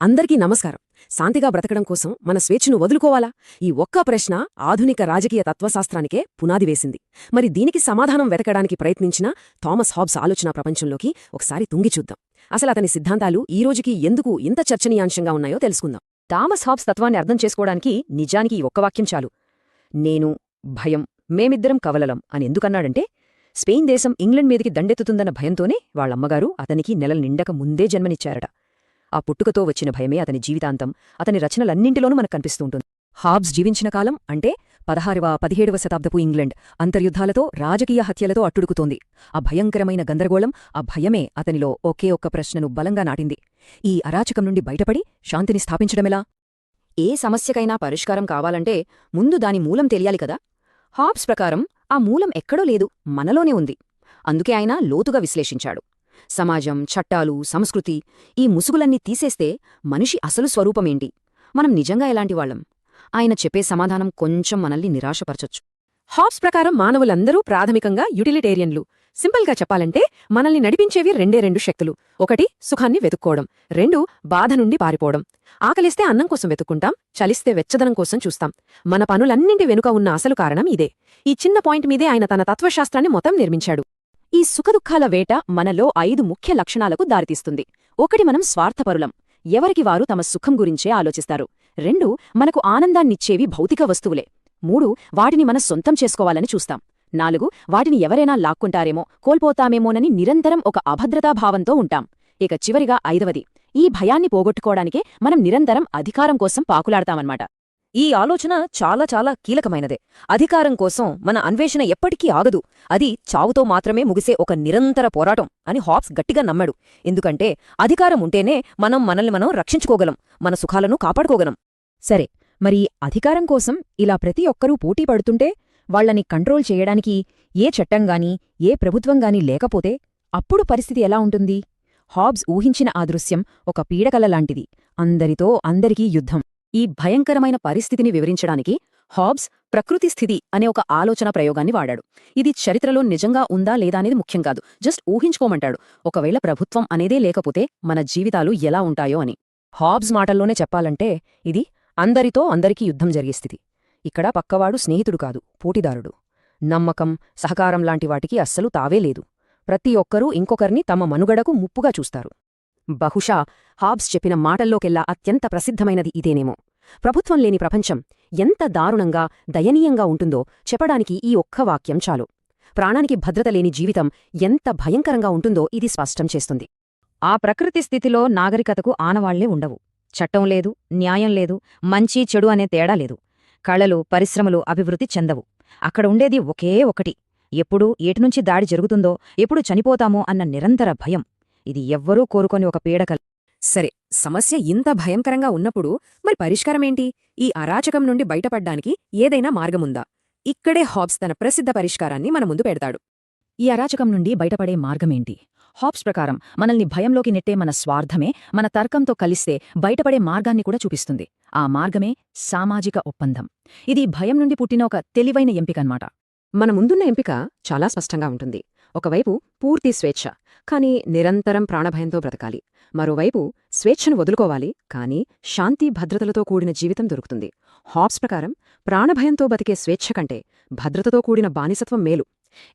అందరికీ నమస్కారం. శాంతిగా బ్రతకడం కోసం మన స్వేచ్ఛను వదులుకోవాలా? ఈ ఒక్క ప్రశ్న ఆధునిక రాజకీయ తత్వశాస్త్రానికే పునాది వేసింది. మరి దీనికి సమాధానం వెతకడానికి ప్రయత్నించిన థామస్ హాబ్స్ ఆలోచనా ప్రపంచంలోకి ఒకసారి తుంగిచూద్దాం. అసలతని సిద్ధాంతాలు ఈ రోజుకి ఎందుకు ఇంత చర్చనీయాంశంగా ఉన్నాయో తెలుసుకుందాం. థామస్ హాబ్స్ తత్వాన్ని అర్థం చేసుకోవడానికి నిజానికి ఈ ఒక్క వాక్యం చాలు. నేను, భయం, మేమిద్దరం కవలలం అని ఎందుకన్నాడంటే, స్పెయిన్ దేశం ఇంగ్లండ్ మీదికి దండెత్తుతుందన్న భయంతోనే వాళ్ళమ్మగారు అతనికి నెలల నిండక ముందే జన్మనిచ్చారట. ఆ పుట్టుకతో వచ్చిన భయమే అతని జీవితాంతం, అతని రచనలన్నింటిలోనూ మనకు కనిపిస్తూ ఉంటుంది. హాబ్స్ జీవించిన కాలం అంటే 16వ 17వ శతాబ్దపు ఇంగ్లండ్ అంతర్యుద్ధాలతో, రాజకీయ హత్యలతో అట్టుడుకుతోంది. ఆ భయంకరమైన గందరగోళం, ఆ భయమే అతనిలో ఒకే ఒక్క ప్రశ్నను బలంగా నాటింది. ఈ అరాచకం నుండి బయటపడి శాంతిని స్థాపించడమెలా? ఏ సమస్యకైనా పరిష్కారం కావాలంటే ముందు దాని మూలం తెలియాలి కదా. హాబ్స్ ప్రకారం ఆ మూలం ఎక్కడో లేదు, మనలోనే ఉంది. అందుకే ఆయన లోతుగా విశ్లేషించాడు. సమాజం, చట్టాలు, సంస్కృతి, ఈ ముసుగులన్నీ తీసేస్తే మనిషి అసలు స్వరూపమేంటి? మనం నిజంగా ఎలాంటివాళ్లం? ఆయన చెప్పే సమాధానం కొంచెం మనల్ని నిరాశపరచొచ్చు. హాబ్స్ ప్రకారం మానవులందరూ ప్రాథమికంగా యుటిలిటేరియన్లు. సింపుల్గా చెప్పాలంటే మనల్ని నడిపించేవి రెండు శక్తులు. ఒకటి సుఖాన్ని వెతుక్కోవడం, 2 బాధ నుండి పారిపోవడం. ఆకలిస్తే అన్నం కోసం వెతుక్కుంటాం, చలిస్తే వెచ్చదనం కోసం చూస్తాం. మన పనులన్నింటి వెనుక ఉన్న అసలు కారణం ఇదే. ఈ చిన్న పాయింట్ మీదే ఆయన తన తత్వశాస్త్రాన్ని మొత్తం నిర్మించాడు. ఈ సుఖదుఖాల వేట మనలో 5 ముఖ్య లక్షణాలకు దారితీస్తుంది. 1 మనం స్వార్థపరులం, ఎవరికి వారు తమ సుఖం గురించే ఆలోచిస్తారు. 2 మనకు ఆనందాన్నిచ్చేవి భౌతిక వస్తువులే. 3 వాటిని మన సొంతం చేసుకోవాలని చూస్తాం. 4 వాటిని ఎవరైనా లాక్కుంటారేమో, కోల్పోతామేమోనని నిరంతరం ఒక అభద్రతాభావంతో ఉంటాం. ఇక చివరిగా 5వది, ఈ భయాన్ని పోగొట్టుకోవడానికే మనం నిరంతరం అధికారం కోసం పాకులాడతామన్నమాట. ఈ ఆలోచన చాలా చాలా కీలకమైనదే. అధికారం కోసం మన అన్వేషణ ఎప్పటికీ ఆగదు. అది చావుతో మాత్రమే ముగిసే ఒక నిరంతర పోరాటం అని హాబ్స్ గట్టిగా నమ్మాడు. ఎందుకంటే అధికారం ఉంటేనే మనం మనల్ని మనం రక్షించుకోగలం, మన సుఖాలను కాపాడుకోగలం. సరే, మరి అధికారం కోసం ఇలా ప్రతి ఒక్కరూ పోటీ పడుతుంటే, వాళ్లని కంట్రోల్ చేయడానికి ఏ చట్టంగానీ, ఏ ప్రభుత్వంగానీ లేకపోతే అప్పుడు పరిస్థితి ఎలా ఉంటుంది? హాబ్స్ ఊహించిన ఆ దృశ్యం ఒక పీడకలలాంటిది. అందరితో అందరికీ యుద్ధం. ఈ భయంకరమైన పరిస్థితిని వివరించడానికి హాబ్స్ ప్రకృతి స్థితి అనే ఒక ఆలోచన ప్రయోగాన్ని వాడాడు. ఇది చరిత్రలో నిజంగా ఉందా లేదా అనేది ముఖ్యం కాదు, జస్ట్ ఊహించుకోమంటాడు. ఒకవేళ ప్రభుత్వం అనేదే లేకపోతే మన జీవితాలు ఎలా ఉంటాయో అని. హాబ్స్ మాటల్లోనే చెప్పాలంటే ఇది అందరితో అందరికీ యుద్ధం జరిగే స్థితి. ఇక్కడ పక్కవాడు స్నేహితుడు కాదు, పోటీదారుడు. నమ్మకం, సహకారం లాంటి వాటికి అస్సలు తావే లేదు. ప్రతి ఒక్కరూ ఇంకొకరిని తమ మనుగడకు ముప్పుగా చూస్తారు. బహుశా హాబ్స్ చెప్పిన మాటల్లోకెల్లా అత్యంత ప్రసిద్ధమైనది ఇదేనేమో. ప్రభుత్వం లేని ప్రపంచం ఎంత దారుణంగా, దయనీయంగా ఉంటుందో చెప్పడానికి ఈ ఒక్క వాక్యం చాలు. ప్రాణానికి భద్రత లేని జీవితం ఎంత భయంకరంగా ఉంటుందో ఇది స్పష్టం చేస్తుంది. ఆ ప్రకృతి స్థితిలో నాగరికతకు ఆనవాళ్లే ఉండవు. చట్టం లేదు, న్యాయం లేదు, మంచి చెడు అనే తేడా లేదు. కళలు, పరిశ్రమలు అభివృద్ధి చెందవు. అక్కడ ఉండేది ఒకే ఒకటి, ఎప్పుడు ఏటినుంచి దాడి జరుగుతుందో, ఎప్పుడు చనిపోతామో అన్న నిరంతర భయం. ఇది ఎవ్వరూ కోరుకొని ఒక పీడకల. సరే, సమస్య ఇంత భయంకరంగా ఉన్నప్పుడు మరి పరిష్కారమేంటి? ఈ అరాచకం నుండి బయటపడ్డానికి ఏదైనా మార్గముందా? ఇక్కడే హాబ్స్ తన ప్రసిద్ధ పరిష్కారాన్ని మన ముందు పెడతాడు. ఈ అరాచకం నుండి బయటపడే మార్గమేంటి? హాబ్స్ ప్రకారం మనల్ని భయంలోకి నెట్టే మన స్వార్థమే మన తర్కంతో కలిస్తే బయటపడే మార్గాన్ని కూడా చూపిస్తుంది. ఆ మార్గమే సామాజిక ఒప్పందం. ఇది భయం నుండి పుట్టిన ఒక తెలివైన ఎంపికన్నమాట. మన ముందున్న ఎంపిక చాలా స్పష్టంగా ఉంటుంది. ఒకవైపు పూర్తి స్వేచ్ఛ, కాని నిరంతరం ప్రాణభయంతో బ్రతకాలి. మరోవైపు స్వేచ్ఛను వదులుకోవాలి, కాని శాంతి భద్రతలతో కూడిన జీవితం దొరుకుతుంది. హాబ్స్ ప్రకారం ప్రాణభయంతో బతికే స్వేచ్ఛ కంటే భద్రతతో కూడిన బానిసత్వం మేలు.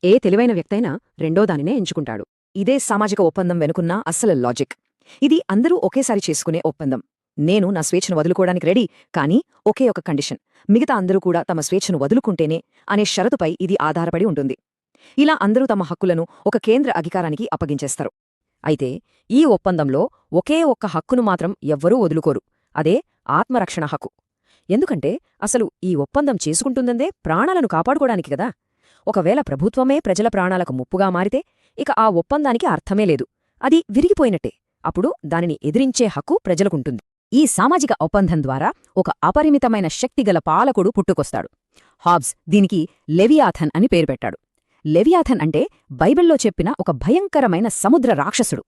ఏ తెలివైన వ్యక్తైనా రెండోదానినే ఎంచుకుంటాడు. ఇదే సామాజిక ఒప్పందం వెనుకున్న అస్సలు లాజిక్. ఇది అందరూ ఒకేసారి చేసుకునే ఒప్పందం. నేను నా స్వేచ్ఛను వదులుకోవడానికి రెడీ, కానీ ఒకే ఒక కండిషన్, మిగతా అందరూ కూడా తమ స్వేచ్ఛను వదులుకుంటేనే అనే షరతుపై ఇది ఆధారపడి ఉంటుంది. ఇలా అందరూ తమ హక్కులను ఒక కేంద్ర అధికారానికి అప్పగించేస్తారు. అయితే ఈ ఒప్పందంలో ఒకే ఒక్క హక్కును మాత్రం ఎవ్వరూ వదులుకోరు. అదే ఆత్మరక్షణ హక్కు. ఎందుకంటే అసలు ఈ ఒప్పందం చేసుకుంటుందందే ప్రాణాలను కాపాడుకోవడానికి కదా. ఒకవేళ ప్రభుత్వమే ప్రజల ప్రాణాలకు ముప్పుగా మారితే ఇక ఆ ఒప్పందానికి అర్థమే లేదు. అది విరిగిపోయినట్టే. అప్పుడు దానిని ఎదిరించే హక్కు ప్రజలకుంటుంది. ఈ సామాజిక ఒప్పందం ద్వారా ఒక అపరిమితమైన శక్తిగల పాలకుడు పుట్టుకొస్తాడు. హాబ్స్ దీనికి లెవియాథన్ అని పేరు పెట్టాడు. లెవియాథన్ అంటే బైబిల్లో చెప్పిన ఒక భయంకరమైన సముద్ర రాక్షసుడు.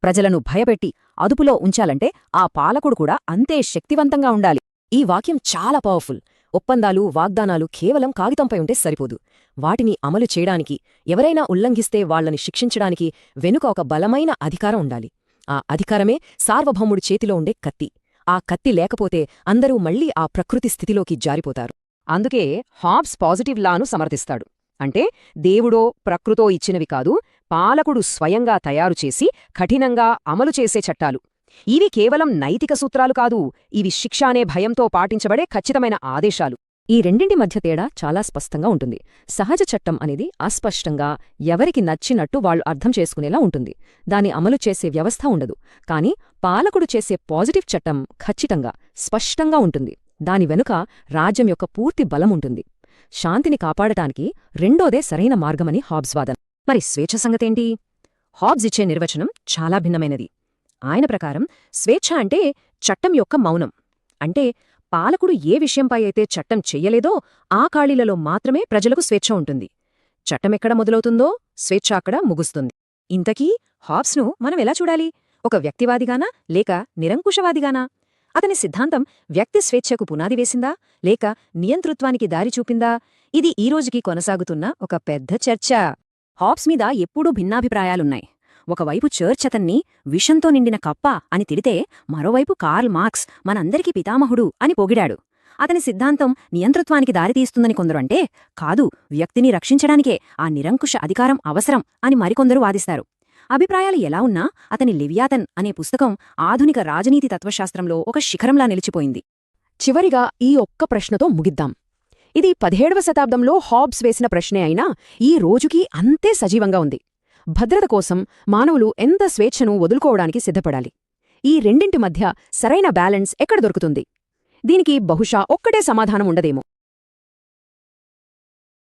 ప్రజలను భయపెట్టి అదుపులో ఉంచాలంటే ఆ పాలకుడు కూడా అంతే శక్తివంతంగా ఉండాలి. ఈ వాక్యం చాలా పవర్ఫుల్. ఒప్పందాలు, వాగ్దానాలు కేవలం కాగితంపై ఉంటే సరిపోదు. వాటిని అమలు చేయడానికి, ఎవరైనా ఉల్లంఘిస్తే వాళ్లని శిక్షించడానికి వెనుక ఒక బలమైన అధికారం ఉండాలి. ఆ అధికారమే సార్వభౌముడి చేతిలో ఉండే కత్తి. ఆ కత్తి లేకపోతే అందరూ మళ్లీ ఆ ప్రకృతి స్థితిలోకి జారిపోతారు. అందుకే హాబ్స్ పాజిటివ్ లాను సమర్థిస్తాడు. అంటే దేవుడో ప్రకృతో ఇచ్చినవి కాదు, పాలకుడు స్వయంగా తయారుచేసి కఠినంగా అమలు చేసే చట్టాలు. ఇవి కేవలం నైతిక సూత్రాలు కాదు, ఇవి శిక్ష అనే భయంతో పాటించబడే ఖచ్చితమైన ఆదేశాలు. ఈ రెండింటి మధ్య తేడా చాలా స్పష్టంగా ఉంటుంది. సహజ చట్టం అనేది అస్పష్టంగా ఎవరికి నచ్చినట్టు వాళ్లు అర్థం చేసుకునేలా ఉంటుంది. దాని అమలు చేసే వ్యవస్థ ఉండదు. కాని పాలకుడు చేసే పాజిటివ్ చట్టం ఖచ్చితంగా స్పష్టంగా ఉంటుంది. దాని వెనుక రాజ్యం యొక్క పూర్తి బలముంటుంది. శాంతిని కాపాడటానికి రెండోదే సరైన మార్గమని హాబ్స్ వాదన. మరి స్వేచ్ఛ సంగతేంటి? హాబ్స్ ఇచ్చే నిర్వచనం చాలా భిన్నమైనది. ఆయన ప్రకారం స్వేచ్ఛ అంటే చట్టం యొక్క మౌనం. అంటే పాలకుడు ఏ విషయంపై అయితే చట్టం చెయ్యలేదో ఆ ఖాళీలలో మాత్రమే ప్రజలకు స్వేచ్ఛ ఉంటుంది. చట్టమెక్కడ మొదలవుతుందో స్వేచ్ఛ అక్కడ ముగుస్తుంది. ఇంతకీ హాబ్స్ను మనం ఎలా చూడాలి? ఒక వ్యక్తివాదిగానా లేక నిరంకుశవాదిగానా? అతని సిద్ధాంతం వ్యక్తి స్వేచ్ఛకు పునాది వేసిందా లేక నియంతృత్వానికి దారి చూపిందా? ఇది ఈరోజుకి కొనసాగుతున్న ఒక పెద్ద చర్చ. హాబ్స్ మీద ఎప్పుడూ భిన్నాభిప్రాయాలున్నాయి. ఒకవైపు చర్చ్ అతన్ని విషంతో నిండిన కప్ప అని తిడితే, మరోవైపు కార్ల్ మార్క్స్ మనందరికీ పితామహుడు అని పొగిడాడు. అతని సిద్ధాంతం నియంతృత్వానికి దారితీస్తుందని కొందరు అంటే, కాదు, వ్యక్తిని రక్షించడానికే ఆ నిరంకుశ అధికారం అవసరం అని మరికొందరు వాదిస్తారు. అభిప్రాయాలు ఎలా ఉన్నా అతని లివియాతన్ అనే పుస్తకం ఆధునిక రాజనీతి తత్వశాస్త్రంలో ఒక శిఖరంలా నిలిచిపోయింది. చివరిగా ఈ ఒక్క ప్రశ్నతో ముగిద్దాం. ఇది 17వ శతాబ్దంలో హాబ్స్ వేసిన ప్రశ్నే అయినా ఈ రోజుకీ అంతే సజీవంగా ఉంది. భద్రత కోసం మానవులు ఎంత స్వేచ్ఛను వదులుకోవడానికి సిద్ధపడాలి? ఈ రెండింటి మధ్య సరైన బ్యాలెన్స్ ఎక్కడ దొరుకుతుంది? దీనికి బహుశా ఒక్కటే సమాధానం ఉండదేమో.